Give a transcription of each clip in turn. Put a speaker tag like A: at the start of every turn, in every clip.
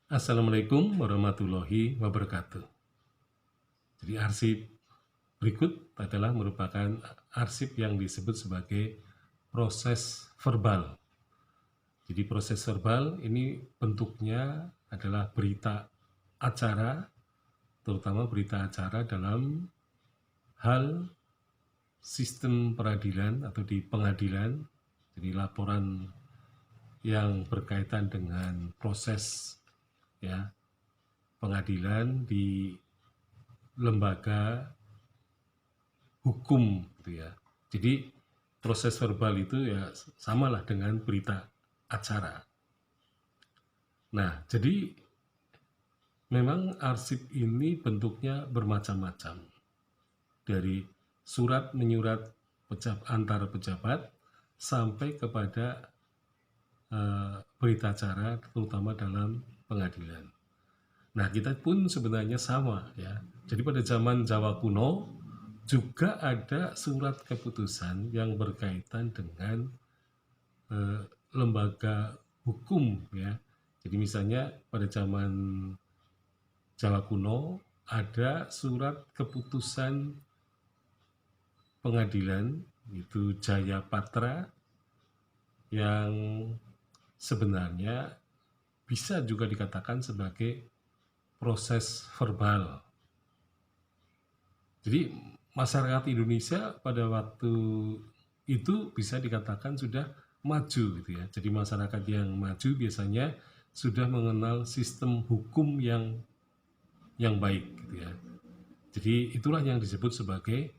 A: Assalamualaikum warahmatullahi wabarakatuh. Jadi arsip berikut adalah merupakan arsip yang disebut sebagai proses verbal. Jadi proses verbal ini bentuknya adalah berita acara, terutama berita acara dalam hal sistem peradilan atau di pengadilan. Jadi laporan yang berkaitan dengan proses pengadilan di lembaga hukum gitu ya. Jadi proses verbal itu ya samalah dengan berita acara. Nah, jadi memang arsip ini bentuknya bermacam-macam. Dari surat menyurat antar pejabat sampai kepada berita acara terutama dalam pengadilan. Nah, kita pun sebenarnya sama ya. Jadi pada zaman Jawa kuno juga ada surat keputusan yang berkaitan dengan lembaga hukum ya. Jadi misalnya pada zaman Jawa kuno ada surat keputusan pengadilan itu Jaya Patra yang sebenarnya bisa juga dikatakan sebagai proses verbal. Jadi masyarakat Indonesia pada waktu itu bisa dikatakan sudah maju gitu ya. Jadi masyarakat yang maju biasanya sudah mengenal sistem hukum yang baik gitu ya. Jadi itulah yang disebut sebagai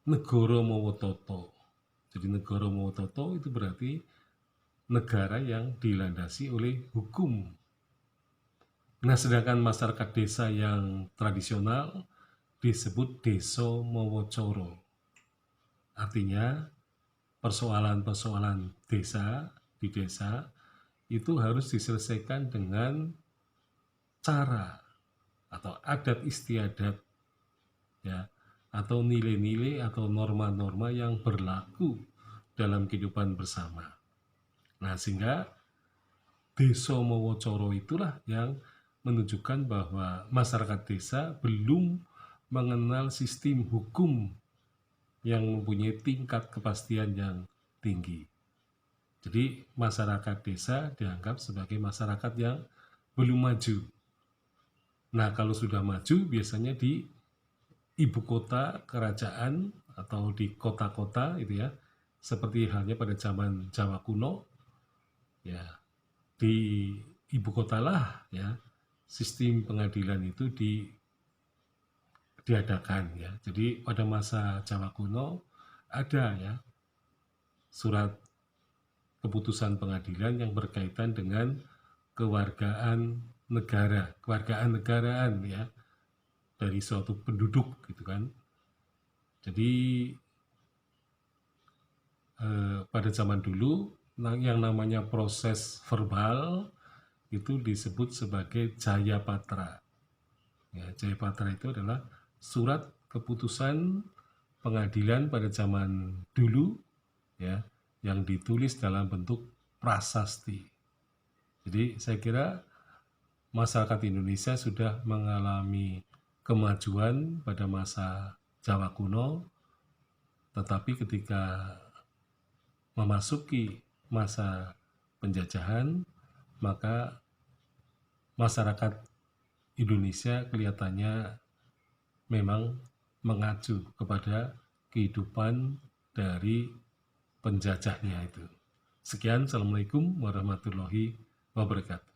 A: negara Mowototo. Jadi negara Mowototo itu berarti negara yang dilandasi oleh hukum. Nah, sedangkan masyarakat desa yang tradisional disebut Deso Mowocoro. Artinya persoalan-persoalan desa di desa itu harus diselesaikan dengan cara atau adat istiadat ya, atau nilai-nilai atau norma-norma yang berlaku dalam kehidupan bersama. Nah, sehingga Deso Mowocoro itulah yang menunjukkan bahwa masyarakat desa belum mengenal sistem hukum yang mempunyai tingkat kepastian yang tinggi. Jadi masyarakat desa dianggap sebagai masyarakat yang belum maju. Nah, kalau sudah maju biasanya di ibu kota kerajaan atau di kota-kota itu ya, seperti halnya pada zaman Jawa kuno ya, di ibu kota lah ya sistem pengadilan itu diadakan ya. Jadi pada masa Jawa kuno ada ya surat keputusan pengadilan yang berkaitan dengan kewargaan negara, kewargaan negaraan ya dari suatu penduduk gitu kan. Jadi pada zaman dulu yang namanya proses verbal itu disebut sebagai Jaya Patra. Ya, Jaya Patra itu adalah surat keputusan pengadilan pada zaman dulu ya yang ditulis dalam bentuk prasasti. Jadi saya kira masyarakat Indonesia sudah mengalami kemajuan pada masa Jawa kuno, tetapi ketika memasuki masa penjajahan, maka masyarakat Indonesia kelihatannya memang mengacu kepada kehidupan dari penjajahnya itu. Sekian, Assalamualaikum warahmatullahi wabarakatuh.